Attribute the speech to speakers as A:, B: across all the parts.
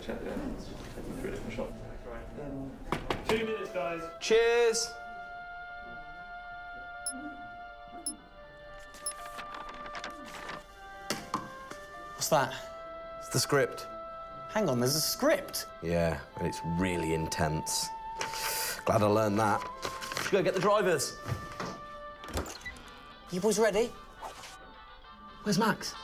A: check the ends. Take them through a different shot. Right. 2 minutes, guys.
B: Cheers.
C: What's that?
B: It's the script.
C: Hang on, there's a script.
B: Yeah, and it's really intense. Glad I learned that. Should go get the drivers.
C: You boys ready?
B: Where's Max?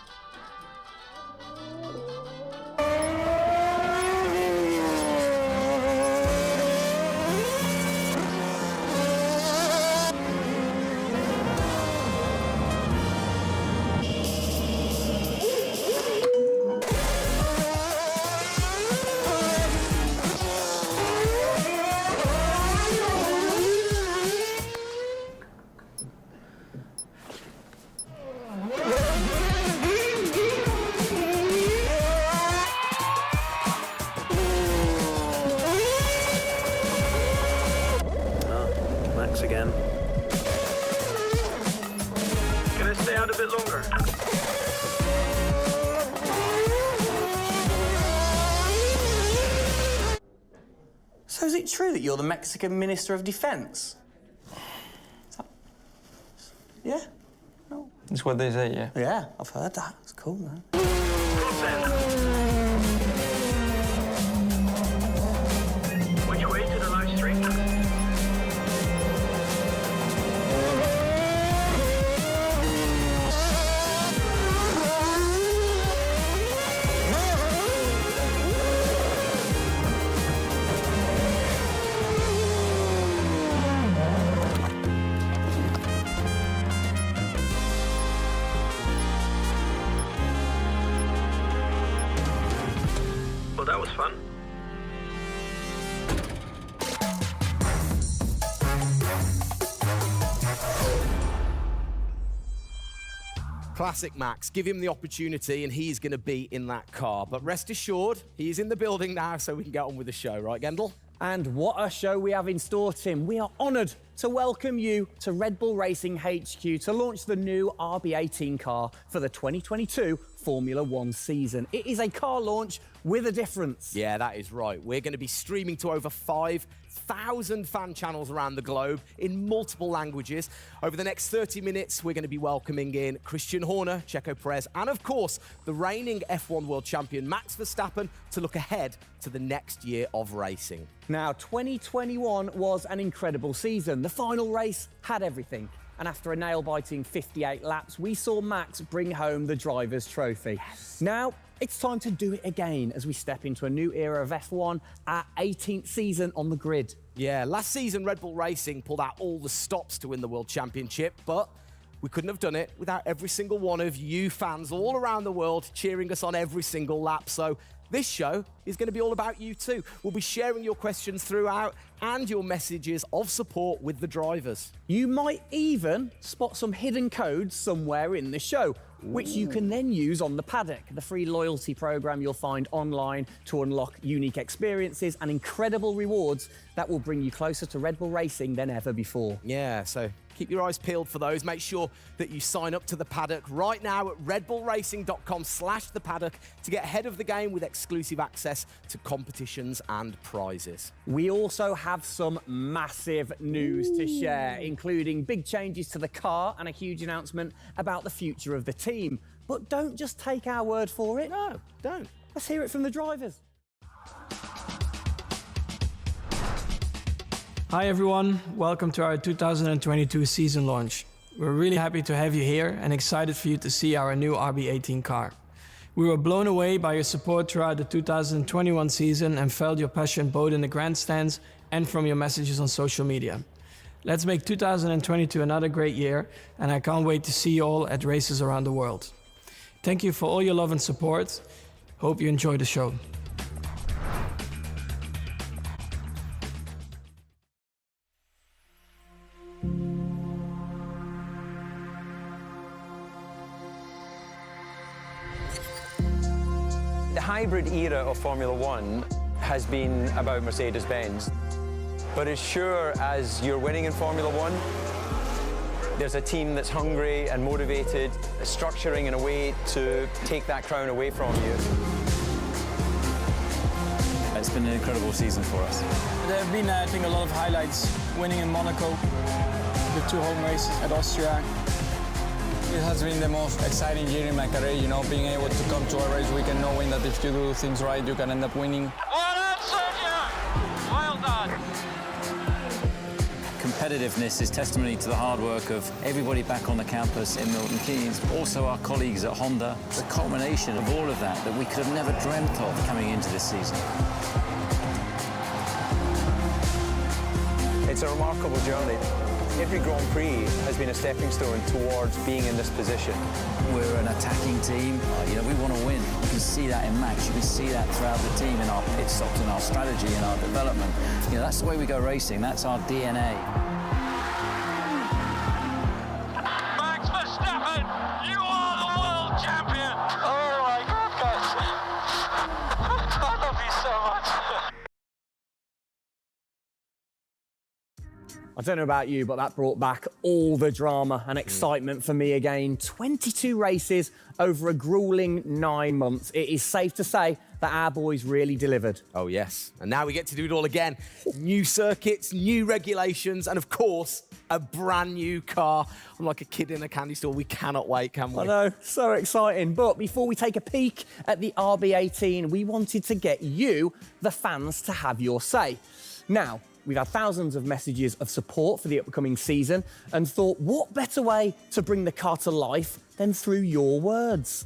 A: Again. Can I stay out a bit longer?
C: So is it true that you're the Mexican Minister of Defense? Yeah? No.
D: That's what they say, yeah.
C: Yeah, I've heard that. It's cool, man.
A: Which way to the live stream? Well, that was fun.
B: Classic Max. Give him the opportunity and he's going to be in that car. But rest assured, he's in the building now, so we can get on with the show, right, Gendel?
E: And what a show we have in store, Tim. We are honoured to welcome you to Red Bull Racing HQ to launch the new RB18 car for the 2022 Formula One season. It is a car launch with a difference.
B: Yeah, that is right. We're going to be streaming to over 5,000 fan channels around the globe in multiple languages. Over the next 30 minutes, we're going to be welcoming in Christian Horner, Checo Perez, and of course, the reigning F1 World Champion Max Verstappen to look ahead to the next year of racing.
E: Now, 2021 was an incredible season. The final race had everything. And after a nail-biting 58 laps, we saw Max bring home the Drivers' Trophy. Yes. Now, it's time to do it again as we step into a new era of F1, our 18th season on the grid.
B: Yeah, last season Red Bull Racing pulled out all the stops to win the World Championship, but we couldn't have done it without every single one of you fans all around the world cheering us on every single lap. So this show is going to be all about you too. We'll be sharing your questions throughout and your messages of support with the drivers.
E: You might even spot some hidden codes somewhere in the show, which you can then use on the paddock, the free loyalty program you'll find online to unlock unique experiences and incredible rewards that will bring you closer to Red Bull Racing than ever before.
B: Yeah, so keep your eyes peeled for those. Make sure that you sign up to the paddock right now at redbullracing.com/the paddock to get ahead of the game with exclusive access to competitions and prizes.
E: We also have some massive news to share, including big changes to the car and a huge announcement about the future of the team. But don't just take our word for it.
B: No, don't.
E: Let's hear it from the drivers.
D: Hi everyone, welcome to our 2022 season launch. We're really happy to have you here and excited for you to see our new RB18 car. We were blown away by your support throughout the 2021 season and felt your passion both in the grandstands and from your messages on social media. Let's make 2022 another great year, and I can't wait to see you all at races around the world. Thank you for all your love and support. Hope you enjoy the show.
F: The hybrid era of Formula One has been about Mercedes-Benz. But as sure as you're winning in Formula One, there's a team that's hungry and motivated, structuring in a way to take that crown away from you.
G: It's been an incredible season for us.
D: There have been, I think, a lot of highlights. Winning in Monaco, the 2 home races at Austria.
H: It has been the most exciting year in my career, you know, being able to come to a race weekend knowing that if you do things right, you can end up winning.
I: Well done, Sergio! Well done.
G: Competitiveness is testimony to the hard work of everybody back on the campus in Milton Keynes, also our colleagues at Honda. It's a culmination of all of that we could have never dreamt of coming into this season.
F: It's a remarkable journey. Every Grand Prix has been a stepping stone towards being in this position.
G: We're an attacking team. You know, we want to win. You can see that in Max. You can see that throughout the team, in our pit stops, in our strategy, in our development. You know, that's the way we go racing. That's our DNA.
I: Max Verstappen, you are the world champion! Oh my goodness! I love you so much.
E: I don't know about you, but that brought back all the drama and excitement for me again. 22 races over a grueling 9 months. It is safe to say that our boys really delivered.
B: Oh, yes. And now we get to do it all again. New circuits, new regulations, and of course, a brand new car. I'm like a kid in a candy store. We cannot wait, can we?
E: I know, so exciting. But before we take a peek at the RB18, we wanted to get you, the fans, to have your say. Now, we've had thousands of messages of support for the upcoming season and thought, what better way to bring the car to life than through your words?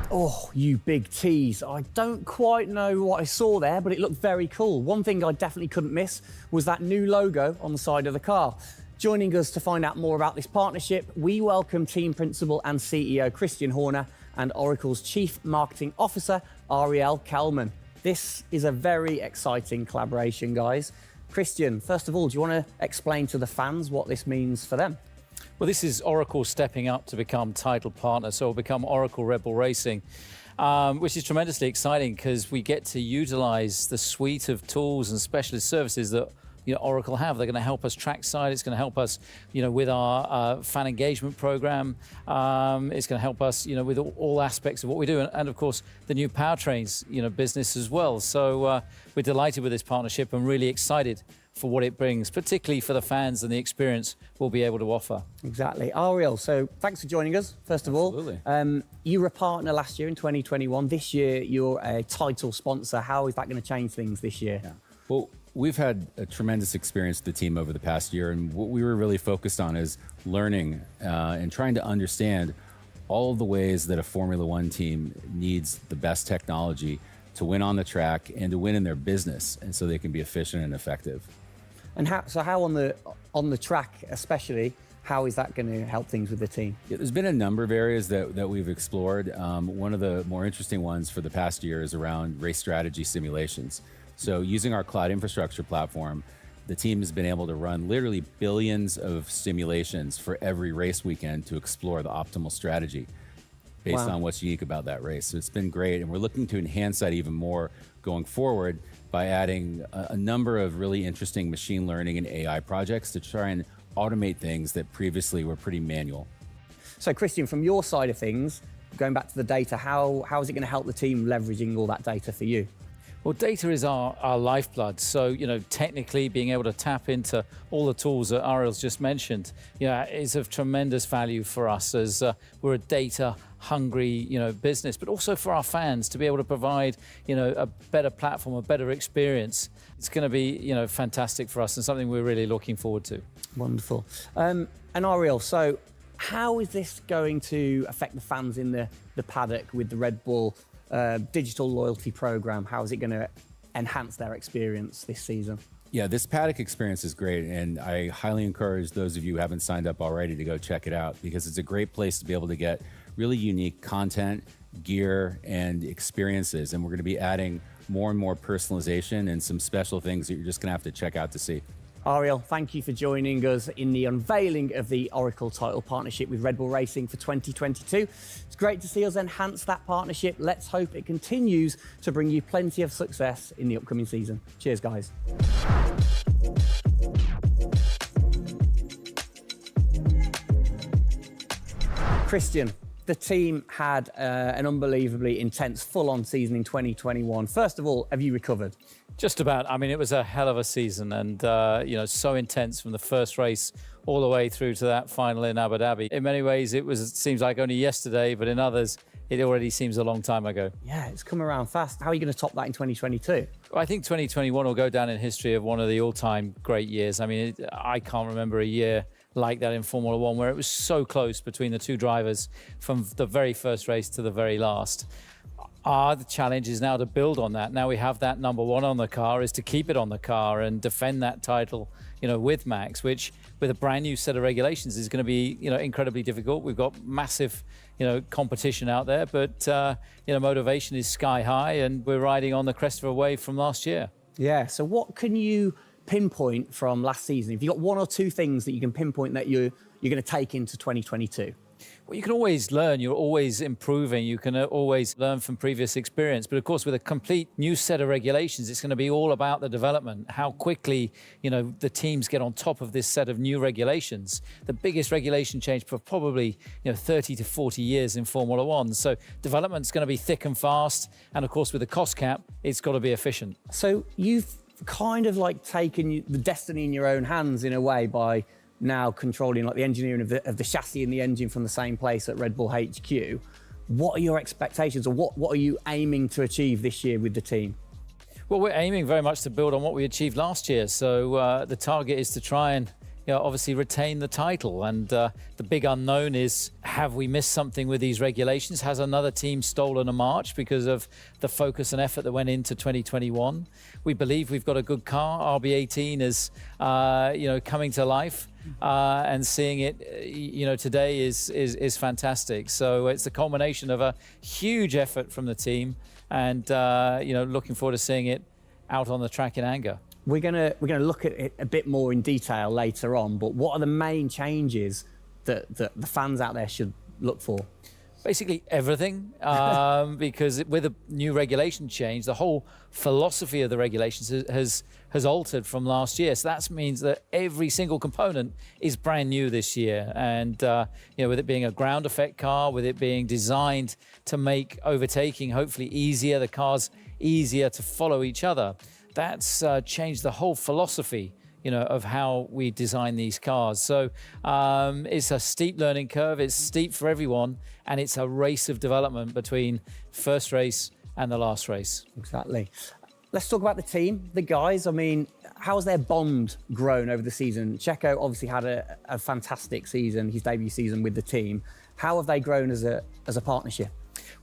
E: Oh, you big tease. I don't quite know what I saw there, but it looked very cool. One thing I definitely couldn't miss was that new logo on the side of the car. Joining us to find out more about this partnership, we welcome Team Principal and CEO Christian Horner and Oracle's Chief Marketing Officer, Ariel Kelman. This is a very exciting collaboration, guys. Christian, first of all, do you want to explain to the fans what this means for them?
J: Well, this is Oracle stepping up to become title partner, so it'll become Oracle Red Bull Racing, which is tremendously exciting because we get to utilize the suite of tools and specialist services that Oracle have. They're going to help us trackside. It's going to help us, with our fan engagement program. It's going to help us, with all aspects of what we do, and of course the new powertrains, business as well. So we're delighted with this partnership and really excited for what it brings, particularly for the fans and the experience we'll be able to offer.
E: Exactly. Ariel, so thanks for joining us, first of all.
J: Absolutely.
E: You were a partner last year in 2021. This year, you're a title sponsor. How is that going to change things this year?
J: Well,
K: We've had a tremendous experience with the team over the past year, and what we were really focused on is learning and trying to understand all of the ways that a Formula One team needs the best technology to win on the track and to win in their business, and so they can be efficient and effective.
E: And how on the track especially, how is that going to help things with the team?
K: Yeah, there's been a number of areas that we've explored. One of the more interesting ones for the past year is around race strategy simulations. So using our cloud infrastructure platform, the team has been able to run literally billions of simulations for every race weekend to explore the optimal strategy based on what's unique about that race. So it's been great, and we're looking to enhance that even more going forward by adding a number of really interesting machine learning and AI projects to try and automate things that previously were pretty manual.
E: So Christian, from your side of things, going back to the data, how is it going to help the team leveraging all that data for you?
J: Well, data is our lifeblood. So, technically being able to tap into all the tools that Ariel's just mentioned, is of tremendous value for us as we're a data-hungry, business, but also for our fans to be able to provide, a better platform, a better experience. It's going to be, fantastic for us and something we're really looking forward to.
E: Wonderful. And Ariel, so how is this going to affect the fans in the paddock with the Red Bull digital loyalty program? How is it going to enhance their experience this season?
K: Yeah, this paddock experience is great, and I highly encourage those of you who haven't signed up already to go check it out, because it's a great place to be able to get really unique content, gear, and experiences. And we're going to be adding more and more personalization and some special things that you're just going to have to check out to see.
E: Ariel, thank you for joining us in the unveiling of the Oracle title partnership with Red Bull Racing for 2022. It's great to see us enhance that partnership. Let's hope it continues to bring you plenty of success in the upcoming season. Cheers, guys. Christian, the team had an unbelievably intense, full-on season in 2021. First of all, have you recovered?
J: Just about. I mean, it was a hell of a season, and so intense from the first race all the way through to that final in Abu Dhabi. In many ways, it seems like only yesterday, but in others, it already seems a long time ago.
E: Yeah, it's come around fast. How are you going to top that in 2022?
J: Well, I think 2021 will go down in history of one of the all-time great years. I mean, I can't remember a year like that in Formula One where it was so close between the two drivers from the very first race to the very last. The challenge is now to build on that. Now we have that number one on the car, is to keep it on the car and defend that title, with Max, which with a brand new set of regulations is going to be, incredibly difficult. We've got massive, competition out there, but, motivation is sky high, and we're riding on the crest of a wave from last year.
E: Yeah, so what can you pinpoint from last season? If you've got one or two things that you can pinpoint that you're going to take into 2022?
J: Well, you can always learn. You're always improving. You can always learn from previous experience. But of course, with a complete new set of regulations, it's going to be all about the development, how quickly, the teams get on top of this set of new regulations. The biggest regulation change for probably, 30 to 40 years in Formula One. So development's going to be thick and fast. And of course, with the cost cap, it's got to be efficient.
E: So you've kind of like taken the destiny in your own hands in a way by now controlling like the engineering of the chassis and the engine from the same place at Red Bull HQ. What are your expectations, or what are you aiming to achieve this year with the team?
J: Well, we're aiming very much to build on what we achieved last year. So the target is to try and obviously retain the title. And the big unknown is, have we missed something with these regulations? Has another team stolen a march because of the focus and effort that went into 2021? We believe we've got a good car. RB18 is, coming to life. And seeing it, today is fantastic. So it's a culmination of a huge effort from the team, and looking forward to seeing it out on the track in anger.
E: We're gonna look at it a bit more in detail later on. But what are the main changes that the fans out there should look for?
J: Basically everything, because with a new regulation change, the whole philosophy of the regulations has altered from last year. So that means that every single component is brand new this year. And with it being a ground effect car, with it being designed to make overtaking hopefully easier, the cars easier to follow each other, that's changed the whole philosophy of how we design these cars. So it's a steep learning curve. It's steep for everyone, and it's a race of development between first race and the last race.
E: Exactly. Let's talk about the team, the guys. I mean, how has their bond grown over the season? Checo obviously had a fantastic season, his debut season with the team. How have they grown as a partnership?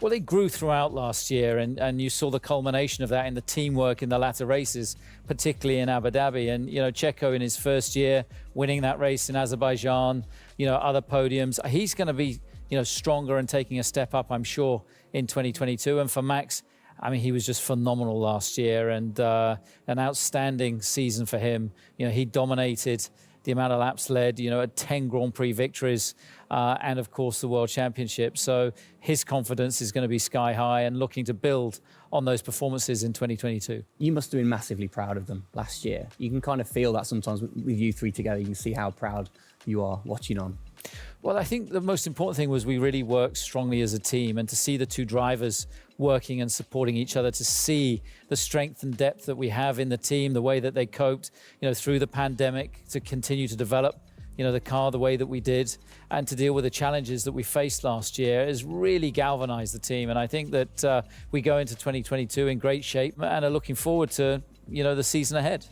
J: Well, they grew throughout last year, and you saw the culmination of that in the teamwork in the latter races, particularly in Abu Dhabi. And, you know, Checo in his first year, winning that race in Azerbaijan, you know, other podiums. He's going to be, you know, stronger and taking a step up, I'm sure, in 2022. And for Max, I mean, he was just phenomenal last year, and an outstanding season for him. You know, he dominated the amount of laps led, you know, at 10 Grand Prix victories, and of course the World Championship. So his confidence is going to be sky high and looking to build on those performances in 2022.
E: You must have been massively proud of them last year. You can kind of feel that sometimes with you three together. You can see how proud you are watching on.
J: Well, I think the most important thing was we really worked strongly as a team, and to see the two drivers working and supporting each other, to see the strength and depth that we have in the team, the way that they coped, you know, through the pandemic, to continue to develop, you know, the car the way that we did, and to deal with the challenges that we faced last year has really galvanized the team. And I think that we go into 2022 in great shape and are looking forward to, you know, the season ahead.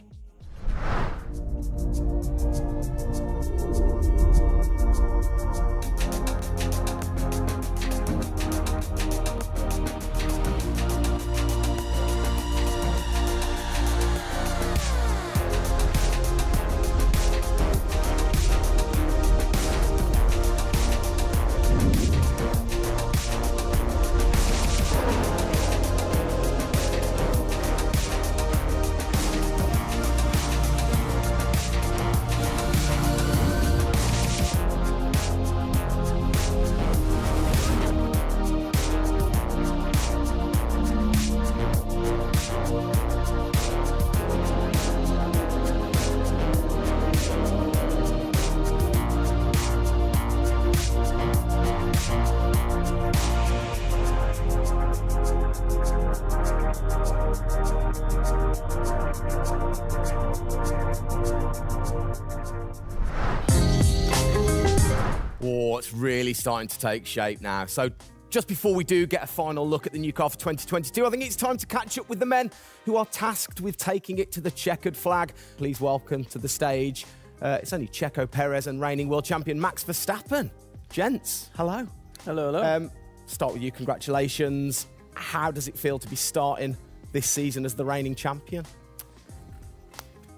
B: Oh, it's really starting to take shape now. So just before we do get a final look at the new car for 2022, I think it's time to catch up with the men who are tasked with taking it to the checkered flag. Please welcome to the stage, it's only Checo Perez and reigning world champion Max Verstappen. Gents, hello.
D: Hello, hello.
B: Start with you, congratulations. How does it feel to be starting this season as the reigning champion?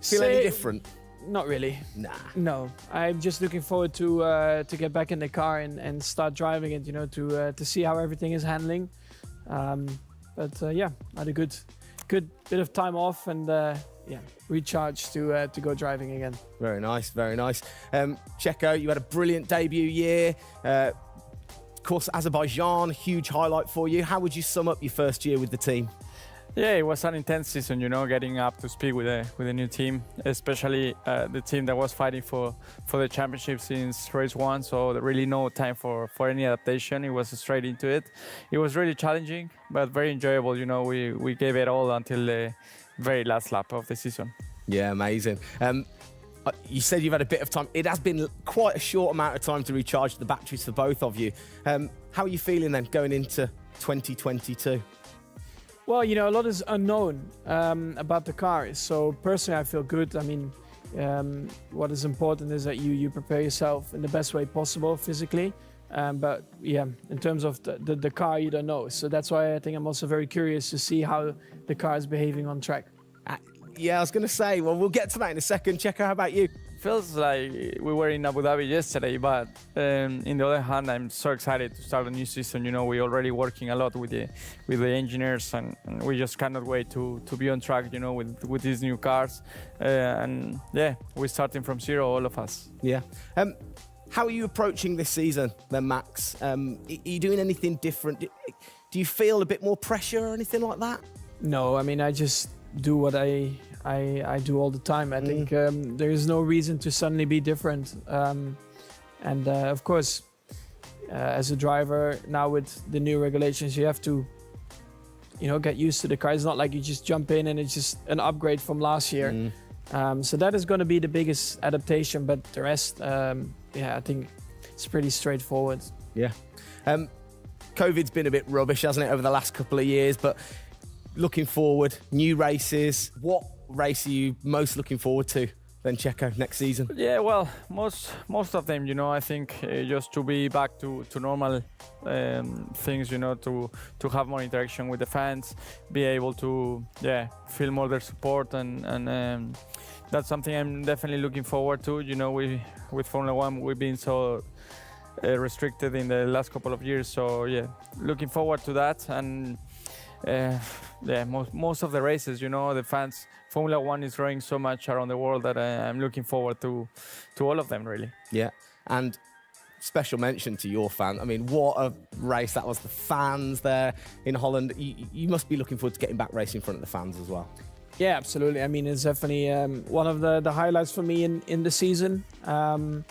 B: Feel any different?
D: Not really.
B: Nah.
D: No, I'm just looking forward to get back in the car and start driving it. You know, to see how everything is handling. Yeah, I had a good bit of time off and yeah, recharge to go driving again.
B: Very nice, very nice. Checo, you had a brilliant debut year. Of course, Azerbaijan, huge highlight for you. How would you sum up your first year with the team?
H: Yeah, it was an intense season, you know, getting up to speed with the new team, especially the team that was fighting for the championship since race one. So there really no time for any adaptation. It was straight into it. It was really challenging, but very enjoyable. You know, we gave it all until the very last lap of the season.
B: Yeah, amazing. You said you've had a bit of time. It has been quite a short amount of time to recharge the batteries for both of you. How are you feeling then going into 2022?
D: Well, you know, a lot is unknown about the car. So personally, I feel good. I mean, what is important is that you prepare yourself in the best way possible physically. But yeah, in terms of the car, you don't know. So that's why I think I'm also very curious to see how the car is behaving on track.
B: Yeah, I was going to say, well, we'll get to that in a second. Checo, how about you?
H: Feels like we were in Abu Dhabi yesterday, but in the other hand, I'm so excited to start a new season. You know, we're already working a lot with the engineers, and we just cannot wait to be on track, you know, with these new cars. And yeah, we're starting from zero, all of us.
B: Yeah. How are you approaching this season then, Max? Are you doing anything different? Do you feel a bit more pressure or anything like that?
D: No, I mean, I just do what I do all the time. I think there is no reason to suddenly be different. Of course, as a driver, now with the new regulations, you have to, you know, get used to the car. It's not like you just jump in and it's just an upgrade from last year. So that is going to be the biggest adaptation, but the rest, yeah, I think it's pretty straightforward.
B: Yeah. COVID's been a bit rubbish, hasn't it, over the last couple of years, but looking forward, new races, what race are you most looking forward to then, Checo, next season?
H: Yeah, well, most of them, I think just to be back to normal things, to have more interaction with the fans, be able to, feel more their support, and that's something I'm definitely looking forward to. With Formula One, we've been so restricted in the last couple of years, so looking forward to that. And most of the races, the fans, Formula One is growing so much around the world that I'm looking forward to all of them, really.
B: Yeah, and special mention to your fan. I mean, what a race that was. The fans there in Holland. You must be looking forward to getting back racing in front of the fans as well.
D: Yeah, absolutely. I mean, it's definitely one of the highlights for me in the season. Looking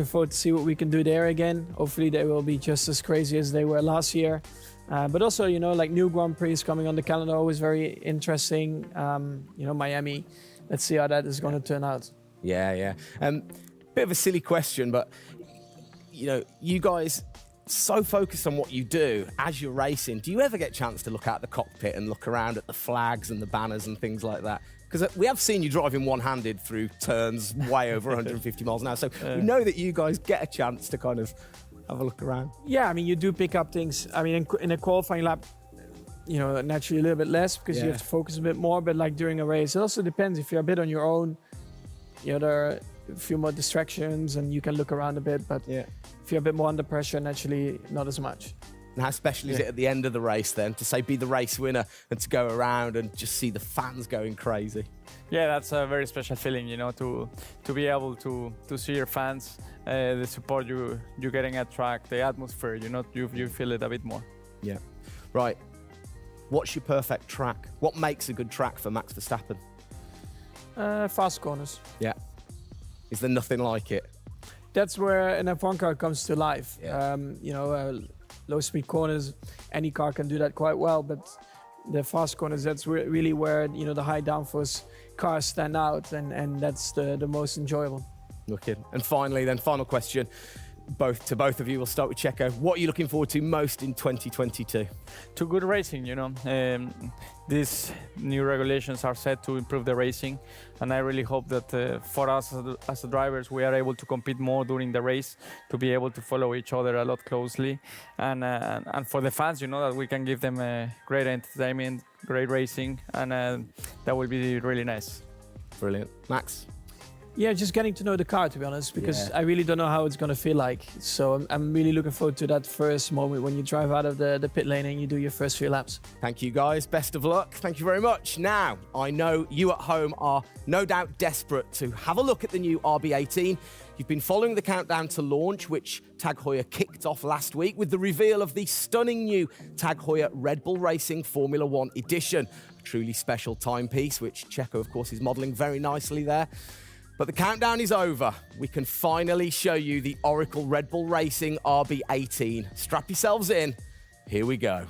D: forward to see what we can do there again. Hopefully they will be just as crazy as they were last year. But also, like new Grand Prix coming on the calendar, always very interesting. Miami. Let's see how that is going to turn out.
B: Yeah. Bit of a silly question, but you guys so focused on what you do as you're racing. Do you ever get a chance to look out the cockpit and look around at the flags and the banners and things like that? Because we have seen you driving one-handed through turns way over 150 miles an hour. So we know that you guys get a chance to kind of have a look around.
D: Yeah, I mean, you do pick up things. I mean, in a qualifying lap, naturally a little bit less because you have to focus a bit more. But like during a race, it also depends. If you're a bit on your own, there are a few more distractions and you can look around a bit. But if you're a bit more under pressure, naturally not as much.
B: And how special is it at the end of the race then to say be the race winner and to go around and just see the fans going crazy?
H: Yeah, that's a very special feeling, to be able to see your fans, the support you're getting at track, the atmosphere, you feel it a bit more.
B: Yeah. Right. What's your perfect track? What makes a good track for Max Verstappen?
D: Fast corners.
B: Yeah. Is there nothing like it?
D: That's where an F1 car comes to life.
B: Yeah.
D: Low-speed corners, any car can do that quite well, but the fast corners, that's really where the high downforce cars stand out, and that's the most enjoyable.
B: Wicked. And finally, then, final question, both of you. We'll start with Checo. What are you looking forward to most in 2022?
H: To good racing, these new regulations are set to improve the racing, and I really hope that for us as the drivers, we are able to compete more during the race, to be able to follow each other a lot closely, and for the fans, that we can give them great entertainment, great racing, and that will be really nice.
B: Brilliant. Max?
D: Yeah, just getting to know the car, to be honest, because I really don't know how it's going to feel like. So I'm really looking forward to that first moment when you drive out of the pit lane and you do your first few laps.
B: Thank you, guys. Best of luck. Thank you very much. Now, I know you at home are no doubt desperate to have a look at the new RB18. You've been following the countdown to launch, which Tag Heuer kicked off last week with the reveal of the stunning new Tag Heuer Red Bull Racing Formula One edition. A truly special timepiece, which Checo, of course, is modelling very nicely there. But the countdown is over. We can finally show you the Oracle Red Bull Racing RB18. Strap yourselves in. Here we go.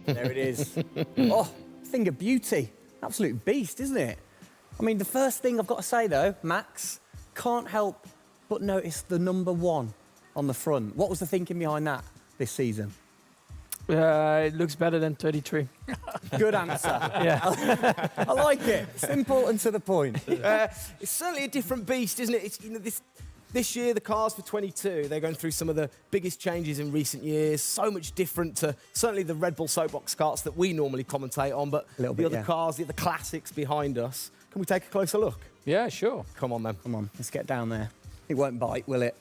E: There it is. Oh, thing of beauty. Absolute beast, isn't it? I mean, the first thing I've got to say, though, Max, can't help but notice the number 1 on the front. What was the thinking behind that this season?
D: It looks better than 33.
E: Good answer.
D: Yeah.
E: I like it. Simple and to the point.
B: It's certainly a different beast, isn't it? It's, this year, the cars for 22, they're going through some of the biggest changes in recent years. So much different to certainly the Red Bull Soapbox karts that we normally commentate on, but the other cars, the other classics behind us. Can we take a closer look?
J: Yeah, sure.
B: Come on, then.
E: Come on, let's get down there. It won't bite, will it?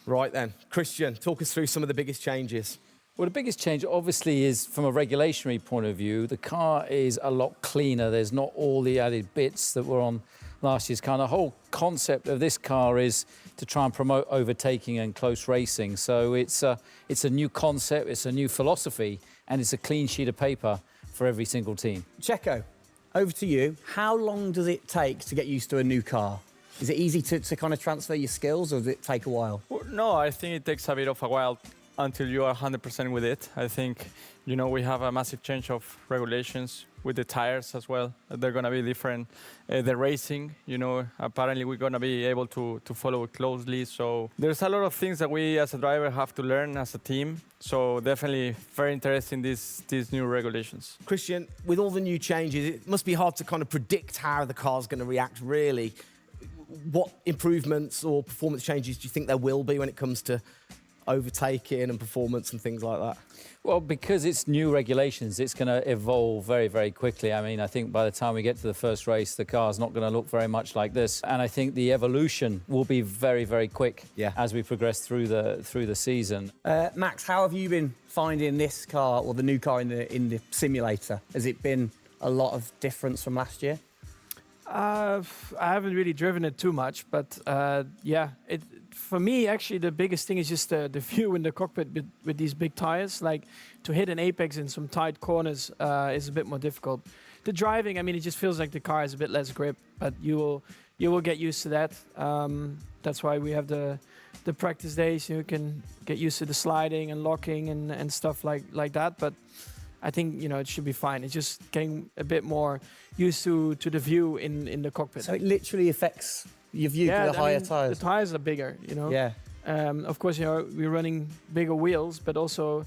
B: Right then. Christian, talk us through some of the biggest changes.
J: Well, the biggest change, obviously, is from a regulatory point of view. The car is a lot cleaner. There's not all the added bits that were on last year's car. The whole concept of this car is to try and promote overtaking and close racing. So it's a new concept, it's a new philosophy, and it's a clean sheet of paper for every single team.
E: Checo, over to you. How long does it take to get used to a new car? Is it easy to kind of transfer your skills, or does it take a while?
H: Well, no, I think it takes a bit of a while until you are 100% with it. I think, you know, we have a massive change of regulations with the tires as well. They're going to be different. The racing, you know, apparently we're going to be able to follow it closely. So there's a lot of things that we as a driver have to learn as a team. So definitely very interesting, these new regulations.
B: Christian, with all the new changes, it must be hard to kind of predict how the car's going to react, really. What improvements or performance changes do you think there will be when it comes to overtaking and performance and things like that?
J: Well, because it's new regulations, it's going to evolve very, very quickly. I mean, I think by the time we get to the first race, the car's not going to look very much like this. And I think the evolution will be very, very quick as we progress through the season.
E: Max, how have you been finding this car, or the new car in the simulator? Has it been a lot of difference from last year?
D: I haven't really driven it too much, but yeah, for me, actually, the biggest thing is just the view in the cockpit with these big tires. Like, to hit an apex in some tight corners is a bit more difficult. The driving, I mean, it just feels like the car has a bit less grip, but you will get used to that. That's why we have the practice days. You can get used to the sliding and locking and stuff like that. But I think, you know, it should be fine. It's just getting a bit more used to the view in the cockpit.
E: So it literally affects your view to the higher tyres?
D: The tyres are bigger, you know.
E: Yeah.
D: Of course, you know, we're running bigger wheels, but also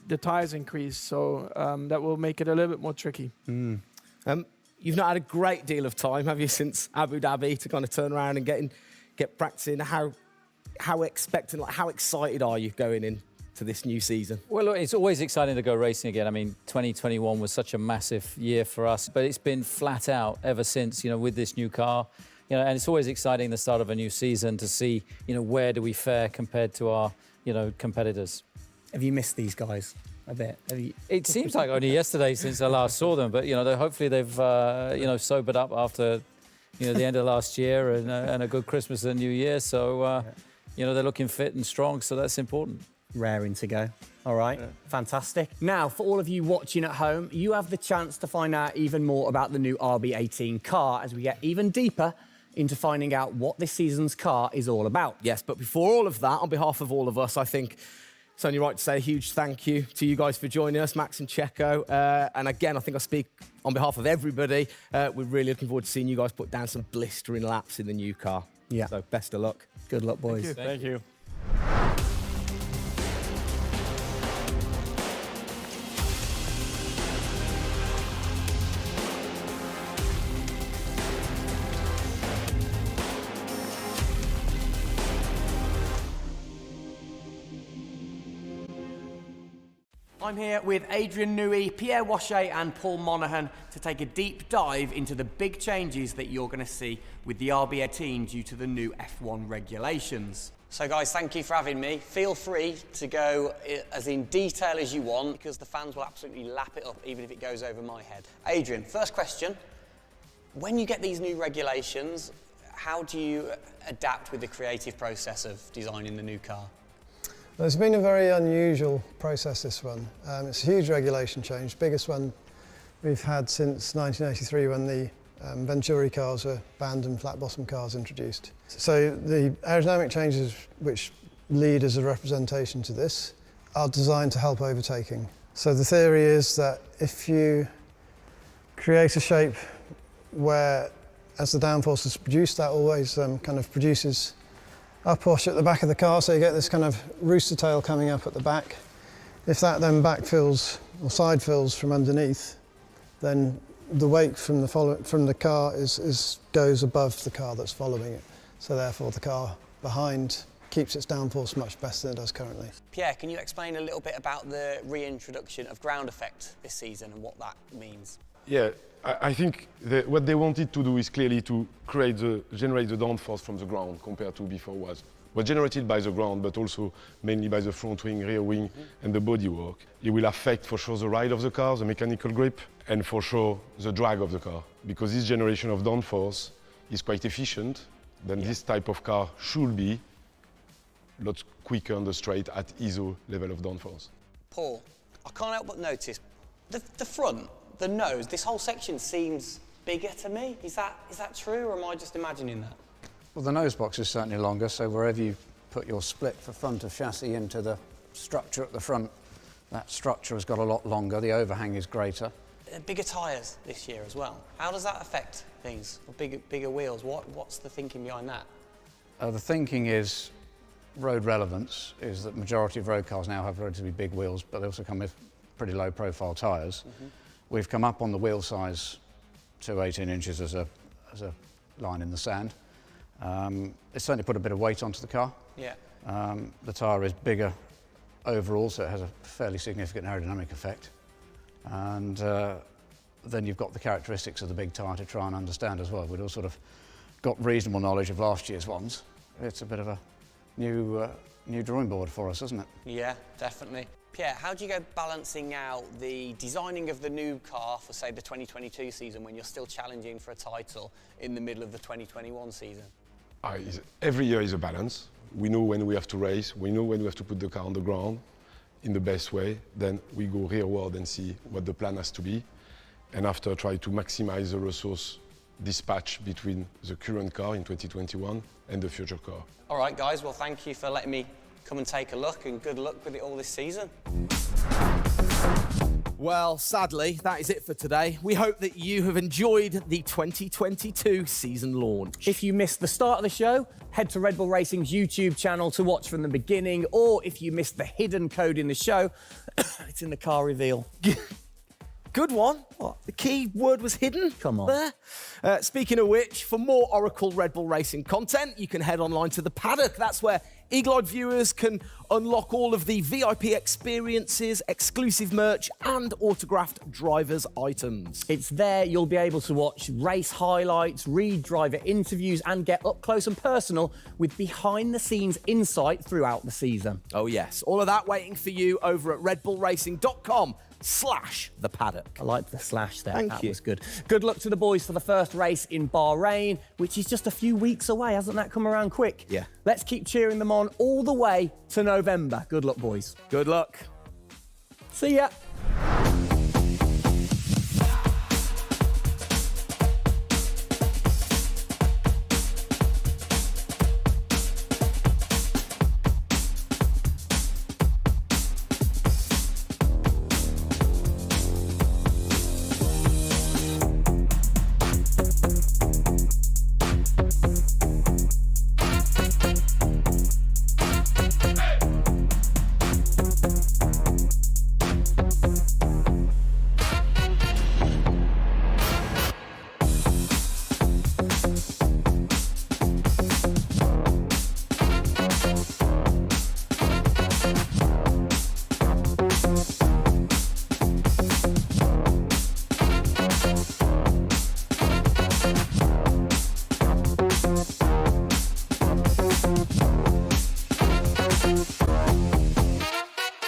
D: the tyres increase. So that will make it a little bit more tricky.
B: You've not had a great deal of time, have you, since Abu Dhabi to kind of turn around and get practicing? How expectant, like, how excited are you going in to this new season?
J: Well, look, it's always exciting to go racing again. I mean, 2021 was such a massive year for us, but it's been flat out ever since, you know, with this new car. You know, and it's always exciting the start of a new season to see, you know, where do we fare compared to our, you know, competitors.
E: Have you missed these guys a bit?
J: It seems like only yesterday since I last saw them, but, you know, hopefully they've, you know, sobered up after, you know, the end of last year and a good Christmas and New Year. So, you know, they're looking fit and strong, so that's important.
E: Raring to go. All right, fantastic. Now, for all of you watching at home, you have the chance to find out even more about the new RB18 car as we get even deeper into finding out what this season's car is all about.
B: Yes, but before all of that, on behalf of all of us, I think it's only right to say a huge thank you to you guys for joining us, Max and Checo. And again, I think I speak on behalf of everybody. We're really looking forward to seeing you guys put down some blistering laps in the new car.
E: Yeah.
B: So best of luck.
E: Good luck, boys.
H: Thank you.
E: I'm here with Adrian Newey, Pierre Wachet and Paul Monaghan to take a deep dive into the big changes that you're going to see with the RB18 due to the new F1 regulations. So guys, thank you for having me. Feel free to go as in detail as you want, because the fans will absolutely lap it up even if it goes over my head. Adrian, first question. When you get these new regulations, how do you adapt with the creative process of designing the new car?
L: Well, it's been a very unusual process, this one. It's a huge regulation change, biggest one we've had since 1983 when the Venturi cars were banned and flat bottom cars introduced. So the aerodynamic changes which lead as a representation to this are designed to help overtaking. So the theory is that if you create a shape where, as the downforce is produced, that always kind of produces upwash at the back of the car, so you get this kind of rooster tail coming up at the back. If that then backfills or side fills from underneath, then the wake from the car goes above the car that's following it. So therefore the car behind keeps its downforce much better than it does currently.
C: Pierre, can you explain a little bit about the reintroduction of ground effect this season and what that means?
M: Yeah, I think what they wanted to do is clearly to generate the downforce from the ground compared to before was generated by the ground, but also mainly by the front wing, rear wing, and the bodywork. It will affect for sure the ride of the car, the mechanical grip, and for sure the drag of the car, because this generation of downforce is quite efficient. Then this type of car should be a lot quicker on the straight at ISO level of downforce.
C: Paul, I can't help but notice the front, the nose, this whole section seems bigger to me. Is that true, or am I just imagining that?
N: Well, the nose box is certainly longer, so wherever you put your split for front of chassis into the structure at the front, that structure has got a lot longer, the overhang is greater.
C: Bigger tyres this year as well. How does that affect things? Bigger wheels, what's the thinking behind that?
N: The thinking is, road relevance is that majority of road cars now have relatively big wheels, but they also come with pretty low profile tyres. We've come up on the wheel size to 18 inches as a line in the sand. It's certainly put a bit of weight onto the car.
C: Yeah.
N: The tyre is bigger overall, so it has a fairly significant aerodynamic effect. And then you've got the characteristics of the big tyre to try and understand as well. We'd all sort of got reasonable knowledge of last year's ones. It's a bit of a new drawing board for us, isn't it?
C: Yeah, definitely. Pierre, how do you go balancing out the designing of the new car for, say, the 2022 season when you're still challenging for a title in the middle of the 2021 season?
M: Every year is a balance. We know when we have to race, we know when we have to put the car on the ground in the best way. Then we go rearward and see what the plan has to be. And after, try to maximize the resource dispatch between the current car in 2021 and the future car.
C: All right, guys, well, thank you for letting me come and take a look, and good luck with it all this season.
B: Well, sadly, that is it for today. We hope that you have enjoyed the 2022 season launch.
E: If you missed the start of the show, head to Red Bull Racing's YouTube channel to watch from the beginning, or if you missed the hidden code in the show, it's in the car reveal.
B: Good one. What? The key word was hidden?
E: Come on.
B: There. Speaking of which, for more Oracle Red Bull Racing content, you can head online to the paddock. That's where eagle-eyed viewers can unlock all of the VIP experiences, exclusive merch, and autographed drivers' items.
E: It's there you'll be able to watch race highlights, read driver interviews, and get up close and personal with behind-the-scenes insight throughout the season.
B: Oh yes, all of that waiting for you over at redbullracing.com/the paddock.
E: I like the slash there.
B: Thank
E: that
B: you.
E: was good. Good luck to the boys for the first race in Bahrain, which is just a few weeks away. Hasn't that come around quick?
B: Yeah.
E: Let's keep cheering them on all the way to November. Good luck, boys.
B: Good luck.
E: See ya.